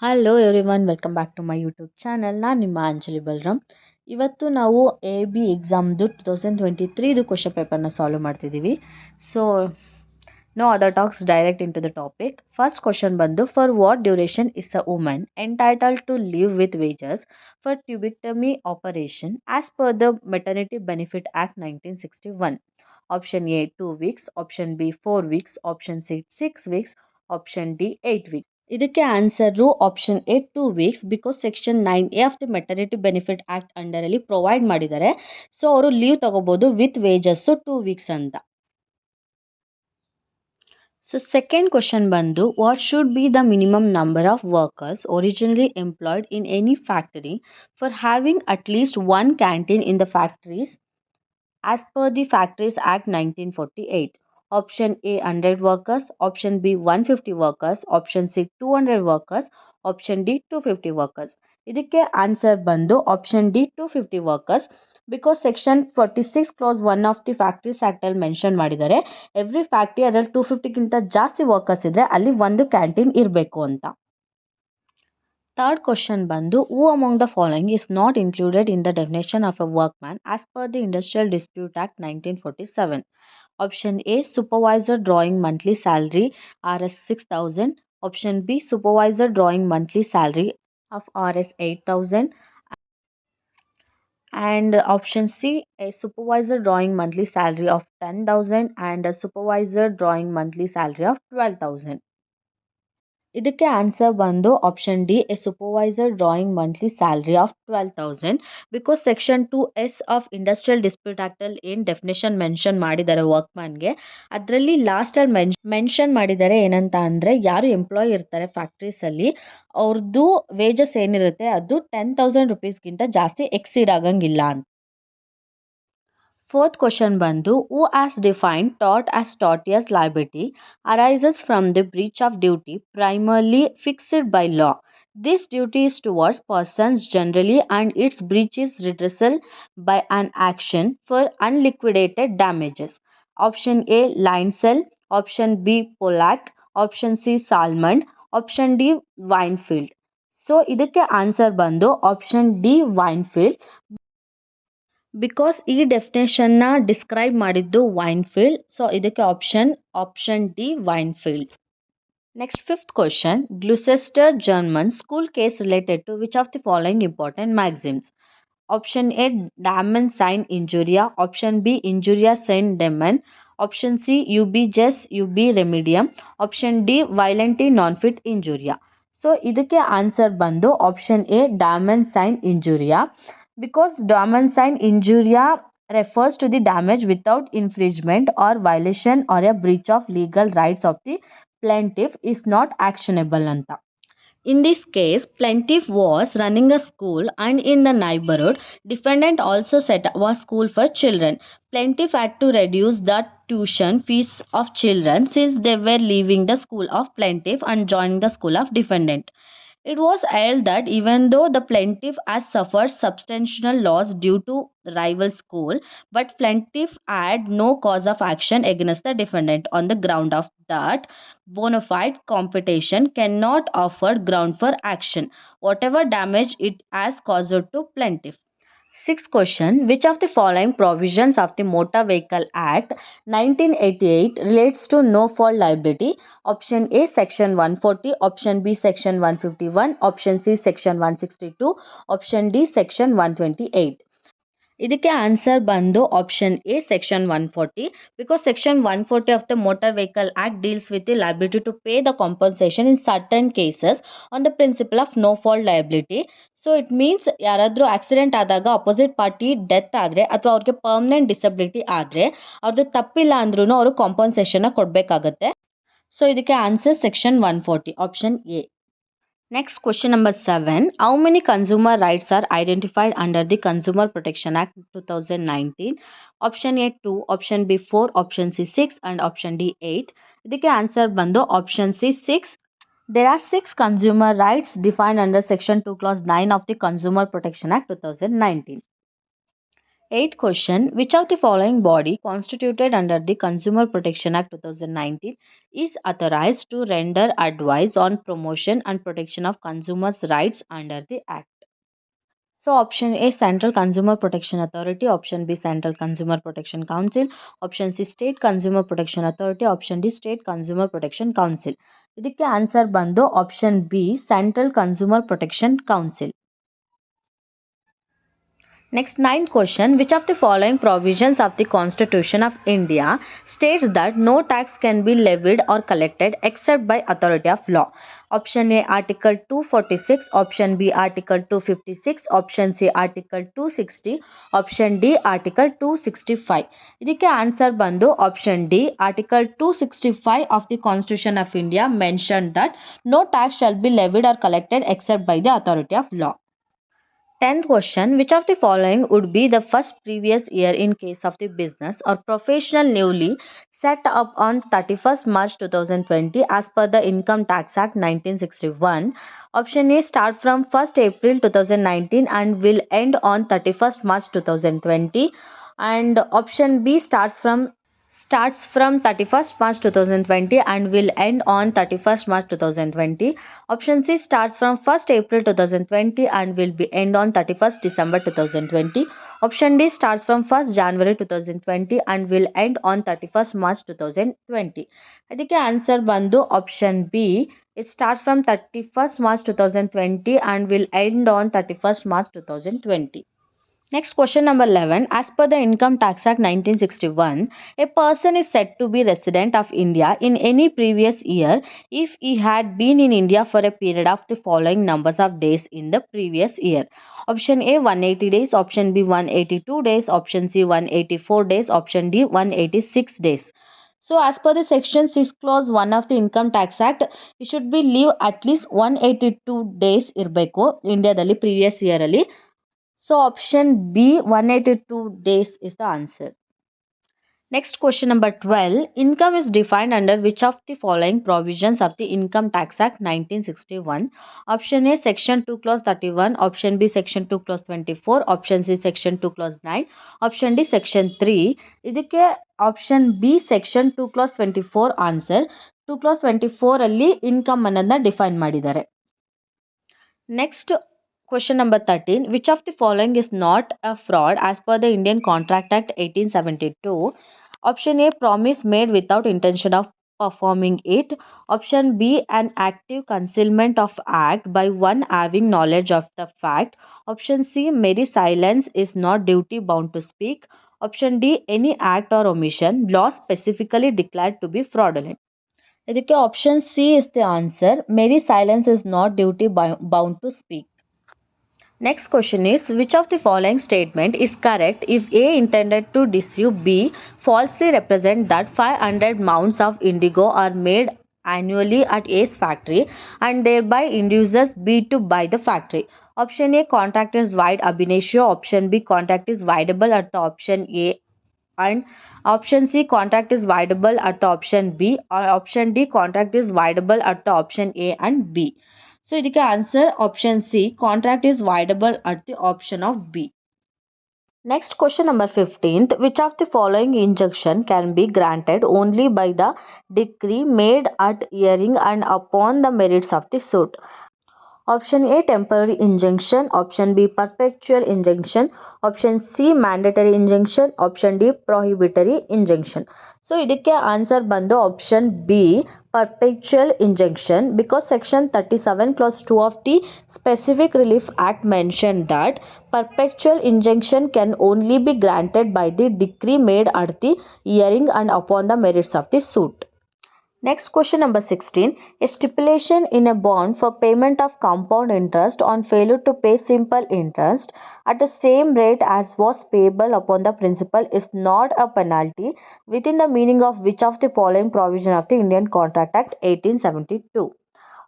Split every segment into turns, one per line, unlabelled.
Hello everyone, welcome back to my YouTube channel. ನಾನು ನಿಮ್ಮ ಅಂಜಲಿ ಬಲ್ರಾಮ್. ಇವತ್ತು ನಾವು ಎಕ್ಸಾಮ್ದು 2023 ಕ್ವಶನ್ ಪೇಪರ್ನ ಸಾಲ್ವ್ ಮಾಡ್ತಿದ್ದೀವಿ. So no other talks, direct into the topic. First question ಬಂದು, for what duration is a woman entitled to live with wages for tubectomy operation as per the maternity benefit act 1961? Option A 2 weeks, option B 4 weeks, option C 6 weeks, option D 8 weeks. ಇದಕ್ಕೆ answer option A 2 weeks, because section 9A of the maternity benefit act under ಅಲ್ಲಿ provide ಮಾಡಿದ್ದಾರೆ. So ಅವರು leave ತಗೋಬಹುದು with wages 2 weeks ಅಂತ. So second question ಬಂದು, what should be the minimum number of workers originally employed in any factory for having at least one canteen in the factories as per the Factories Act 1948? Option A 100 workers, option B 150 workers, option C 200 workers, option D 250 workers. ಇದಕ್ಕೆ answer ಬಂದು option D 250 workers, because section 46 class 1 of the factories act ಅಲ್ಲಿ mention ಮಾಡಿದ್ದಾರೆ. Every factory ಅದರಲ್ಲಿ 250ಗಿಂತ ಜಾಸ್ತಿ workers ಇದ್ರೆ ಅಲ್ಲಿ ಒಂದು canteen ಇರಬೇಕು ಅಂತ. Third question bandu, who among the following is not included in the definition of a workman as per the Industrial Dispute Act 1947? Option A, supervisor drawing monthly salary Rs 6,000. Option B, supervisor drawing monthly salary of Rs 8,000. And option C, a supervisor drawing monthly salary of 10,000 and a supervisor drawing monthly salary of 12,000. ಇದಕ್ಕೆ answer ಬಂದು option D, A supervisor drawing monthly salary of 12,000, because section 2S of industrial dispute act ಅಲ್ಲಿ ಏನು definition mention ಮಾಡಿದ್ದಾರೆ ವರ್ಕ್ಮ್ಯಾನ್ಗೆ, ಅದರಲ್ಲಿ ಲಾಸ್ಟಲ್ಲಿ mention ಮಾಡಿದ್ದಾರೆ ಏನಂತ ಅಂದರೆ, ಯಾರು ಎಂಪ್ಲಾಯ್ ಇರ್ತಾರೆ ಫ್ಯಾಕ್ಟ್ರೀಸಲ್ಲಿ ಅವ್ರದ್ದು ವೇಜಸ್ ಏನಿರುತ್ತೆ ಅದು 10,000 rupeesಗಿಂತ ಜಾಸ್ತಿ ಎಕ್ಸೀಡ್ ಆಗಂಗಿಲ್ಲ ಅಂತ. Fourth question bandu, who as defined tort as tortious liability arises from the breach of duty primarily fixed by law. This duty is towards persons generally and its breach is redressal by an action for unliquidated damages. Option A Linesell, option B Pollack, option C Salmond, option D Winefield. So ಇದಕ್ಕೆ answer ಬಂದು option D Winfield, because ಈ ಡೆಫಿನೇಷನ್ನ describe ಮಾಡಿದ್ದು Winfield. So ಇದಕ್ಕೆ option D Winfield. Next fifth question, Gloucester grammar school case related to which of the following important maxims? Option A damnum sine injuria, option B injuria sine damnum, option C ubi jus ubi remedium, option D volenti non fit injuria. So ಇದಕ್ಕೆ answer ಬಂದು option A damnum sine injuria, because Damansign injuria refers to the damage without infringement or violation or a breach of legal rights of the plaintiff is not actionable anta. In this case, plaintiff was running a school and in the neighborhood, defendant also set up a school for children. Plaintiff had to reduce the tuition fees of children since they were leaving the school of plaintiff and joining the school of defendant. It was held that even though the plaintiff has suffered substantial loss due to rival school, but plaintiff had no cause of action against the defendant on the ground of that bona fide competition cannot offer ground for action, whatever damage it has caused to plaintiff. Sixth question, which of the following provisions of the Motor Vehicle Act 1988 relates to no fault liability? Option A section 140, option B section 151, option C section 162, option D section 128. ಇದಕ್ಕೆ answer ಬಂದು option A section 140, because section 140 of the motor vehicle act deals with the liability to pay the compensation in certain cases on the principle of no fault liability. So it means ಯಾರಾದರೂ accident ಆದಾಗ opposite party death ಆದರೆ ಅಥವಾ ಅವ್ರಿಗೆ permanent disability ಆದರೆ ಅವ್ರದ್ದು ತಪ್ಪಿಲ್ಲ ಅಂದ್ರೂ ಅವರು ಕಾಂಪನ್ಸೇಷನ್ನ ಕೊಡಬೇಕಾಗತ್ತೆ. ಸೊ ಇದಕ್ಕೆ answer section 140, option A. Next question number 7. How many consumer rights are identified under the Consumer Protection Act 2019? Option A 2, option B 4, option C 6 and option D 8. ಇದಕ್ಕೆ ಆನ್ಸರ್ ಬಂದು option C 6. There are 6 consumer rights defined under section 2 clause 9 of the Consumer Protection Act 2019. Eighth question. Which of the following body constituted under the Consumer Protection Act 2019 is authorized to render advice on promotion and protection of consumers' rights under the Act? So option A, Central Consumer Protection Authority, option B, Central Consumer Protection Council, option C, State Consumer Protection Authority, option D, State Consumer Protection Council. ಇದಕ್ಕೆ answer ಬಂದು option B, central consumer protection council. Next, ninth question. Which of the following provisions of the Constitution of India states that no tax can be levied or collected except by authority of law? Option A, Article 246, option B, Article 256, option C, Article 260, option D, Article 265. ಇದಕ್ಕೆ answer ಬಂದು option D, Article 265 of the Constitution of India mentioned that no tax shall be levied or collected except by the authority of law. 10th question. Which of the following would be the first previous year in case of the business or professional newly set up on 31st March 2020 as per the Income Tax Act 1961? Option A, start from 1st April 2019 and will end on 31st March 2020. And option B, starts from 31st March 2020 and will end on 31st March 2020. Option C, starts from 1st April 2020 and will be end on 31st December 2020. Option D, starts from 1st January 2020 and will end on 31st March 2020. ಅದಕ್ಕೆ answer ಬಂದು option B, it starts from 31st March 2020 and will end on 31st March 2020. Next, question number 11. As per the Income Tax Act 1961, a person is said to be resident of India in any previous year if he had been in India for a period of the following numbers of days in the previous year. Option A, 180 days, option B, 182 days, option C, 184 days, option D, 186 days. So as per the section 6 clause 1 of the Income Tax Act, you should be live at least 182 days ಇರಬೇಕು ಇಂಡಿಯಾದಲ್ಲಿ previous year ಅಲ್ಲಿ. So option B, 182 days is the answer. Next, question number 12. Income is defined under which of the following provisions of the Income Tax Act 1961? Option A, section 2 clause 31, option B, section 2 clause 24, option C, section 2 clause 9, option D, section 3. ಇದಕ್ಕೆ option B, section 2 clause 24 answer. 2 clause 24 ಅಲ್ಲಿ income ಅನ್ನೋದನ್ನ define ಮಾಡಿದ್ದಾರೆ. Next, question number 13. Which of the following is not a fraud as per the Indian Contract Act 1872? Option A, promise made without intention of performing it. Option B, an active concealment of act by one having knowledge of the fact. Option C, mere silence is not duty bound to speak. Option D, any act or omission law specifically declared to be fraudulent. ಇದಕ್ಕೆ option C is the answer. Mere silence is not duty bound to speak. Next question is, which of the following statement is correct if A intended to deceive B, falsely represent that 500 mounds of indigo are made annually at A's factory and thereby induces B to buy the factory? Option A, contract is void ab initio. Option B, contract is voidable at the option A, and option C, contract is voidable at the option B, or option D, contract is voidable at the option A and B. So ಇದಕ್ಕೆ answer option C, contract is voidable at the option of B. Next, question number 15th. Which of the following injunction can be granted only by the decree made at hearing and upon the merits of the suit? Option A, temporary injunction. Option B, perpetual injunction. Option C, mandatory injunction. Option D, prohibitory injunction. So ಇದಕ್ಕೆ answer ಬಂದು option B, perpetual injunction, because section 37 clause 2 of the Specific Relief Act mentioned that perpetual injunction can only be granted by the decree made at the hearing and upon the merits of the suit. Next, question number 16. A stipulation in a bond for payment of compound interest on failure to pay simple interest at the same rate as was payable upon the principal is not a penalty within the meaning of which of the following provision of the Indian Contract Act 1872?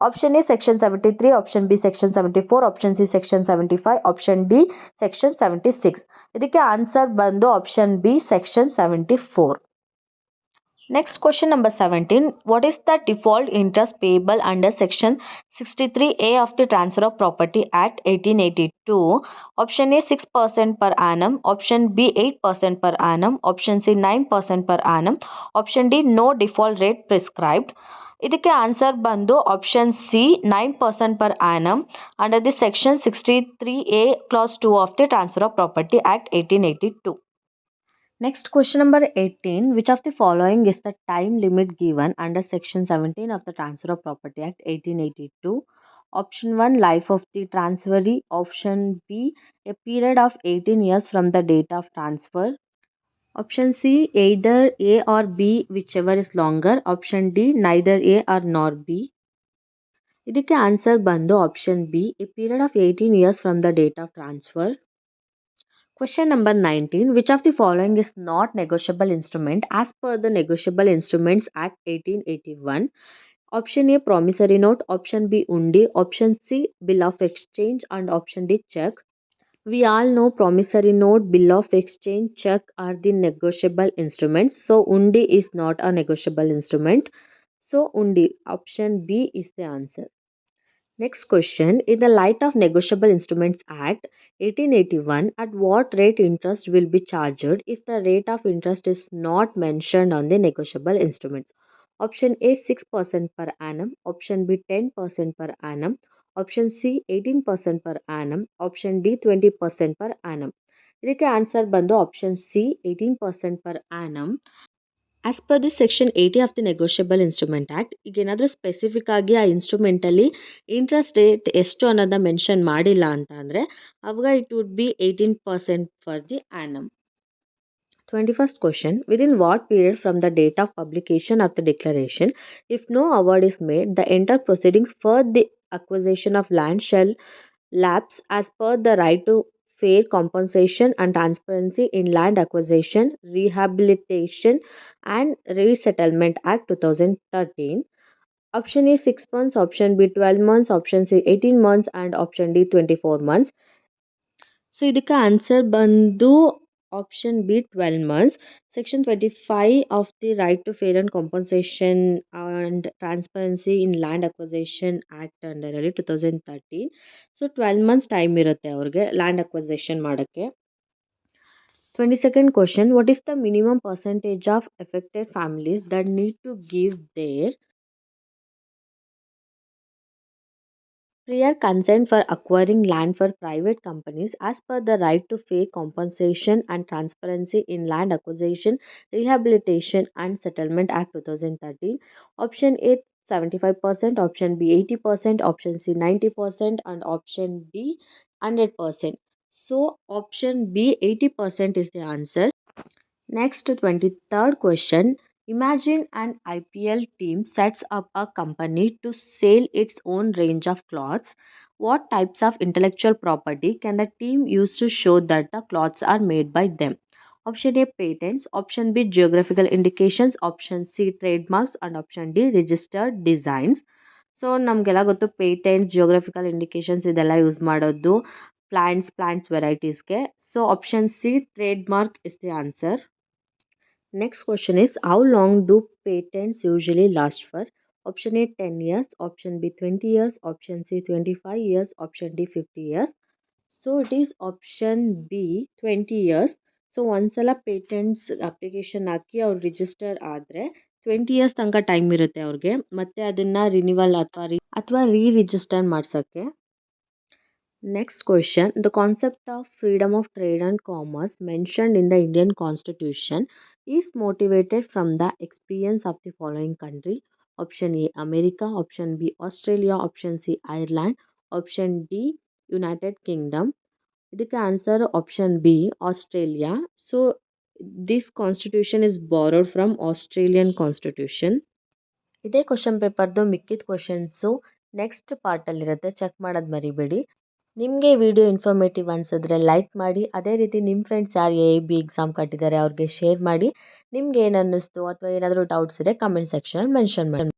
Option A, section 73, option B, section 74, option C, section 75, option D, section 76. ಇದಕ್ಕೆ answer ಬಂದು option B, section 74. Next question number 17. What is the default interest payable under section 63A of the Transfer of Property Act 1882? Option A 6% per annum, option B 8% per annum, option C 9% per annum, option D no default rate prescribed. ಇದಕ್ಕೆ answer ಬಂದು option C 9% per annum under the section 63A clause 2 of the Transfer of Property Act 1882. Next question number 18. Which of the following is the time limit given under section 17 of the Transfer of Property Act 1882? Option 1 life of the transferee, option B a period of 18 years from the date of transfer, option C either A or B whichever is longer, option D neither A or nor B. ಇದಕ್ಕೆ answer ಬಂದು option B a period of 18 years from the date of transfer. Question number 19. Which of the following is not negotiable instrument as per the Negotiable Instruments Act 1881? Option A promissory note, option B undi, option C bill of exchange and option D check. We all know promissory note, bill of exchange, check are the negotiable instruments. So undi is not a negotiable instrument. So undi, option B is the answer. Next question. In the light of Negotiable Instruments Act 1881, at what rate interest will be charged if the rate of interest is not mentioned on the negotiable instruments? Option A 6% per annum, option B 10% per annum, option C 18% per annum, option D 20% per annum. ಇದಕ್ಕೆ answer ಬಂದು option C 18% per annum. As per this section 80 of the negotiable instrument act ಈಗ ಏನಾದರೂ specific ಆಗಿ ಆ ಇನ್ಸ್ಟ್ರೂಮೆಂಟಲ್ಲಿ interest rate ಎಷ್ಟು ಅನ್ನೋದನ್ನ mention ಮಾಡಿಲ್ಲ ಅಂತ ಅಂದರೆ ಅವಾಗ it would be 18% for the annum. 21st question. Within what period from the date of publication of the declaration, if no award is made, the entire proceedings for the acquisition of land shall lapse as per the right to fair compensation and transparency in land acquisition, rehabilitation and resettlement act 2013? Option A 6 months, option B 12 months, option C 18 months and option D 24 months. So ಇದಕ್ಕೆ answer ಬಂದು option B 12 months. Section 25 of the right to fair and compensation and transparency in land acquisition act ಅಂಡರಲ್ಲಿ 2013. So 12 months time ಇರುತ್ತೆ ಅವ್ರಿಗೆ land ಅಕ್ವಸೇಷನ್ ಮಾಡೋಕ್ಕೆ. 22nd question. What is the minimum percentage of affected families that need to give their prior consent for acquiring land for private companies as per the right to fair compensation and transparency in land acquisition, rehabilitation and settlement act 2013? Option A 75%, option B 80%, option C 90% and option D 100%. So option B 80% is the answer. Next, 23rd question. Imagine an IPL team sets up a company to sell its own range of clothes. What types of intellectual property can the team use to show that the clothes are made by them? Option A patents, option B geographical indications, option C trademarks and option D registered designs. So ನಮಗೆಲ್ಲ ಗೊತ್ತು patents geographical indications ಇದೆಲ್ಲ use ಮಾಡೋದು plants ವೆರೈಟೀಸ್ಗೆ. So option C trade mark is the answer. Next question is, how long do patents usually last for? Option A 10 years, option B 20 years, option C 25 years, option D 50 years. So it is option B 20 years. So ಒಂದ್ಸಲ patents application ಹಾಕಿ ಅವ್ರು register ಆದರೆ 20 years ತನಕ time ಇರುತ್ತೆ ಅವ್ರಿಗೆ ಮತ್ತೆ ಅದನ್ನು renewal ಅಥವಾ register ಮಾಡ್ಸೋಕ್ಕೆ. Next question. The concept of freedom of trade and commerce mentioned in the Indian Constitution is motivated from the experience of the following country. Option A America, option B Australia, option C Ireland, option D United Kingdom. ಇದಕ್ಕೆ answer option B Australia. So this constitution is borrowed from Australian constitution. ಇದೇ question ಪೇಪರ್ದು ಮಿಕ್ಕಿದ questions next ಪಾರ್ಟಲ್ಲಿರುತ್ತೆ, check ಮಾಡೋದು ಮರಿಬೇಡಿ. ನಿಮಗೆ video informative ಅನಿಸಿದ್ರೆ like ಮಾಡಿ, ಅದೇ ರೀತಿ ನಿಮ್ಮ ಫ್ರೆಂಡ್ಸ್ ಯಾರು AIB ಎಕ್ಸಾಮ್ ಕಟ್ಟಿದ್ದಾರೆ ಅವ್ರಿಗೆ ಶೇರ್ ಮಾಡಿ. ನಿಮ್ಗೆ ಏನು ಅನ್ನಿಸ್ತು ಅಥವಾ ಏನಾದರೂ ಡೌಟ್ಸ್ ಇದ್ದರೆ ಕಮೆಂಟ್ ಸೆಕ್ಷನಲ್ಲಿ ಮೆನ್ಷನ್ ಮಾಡಿ.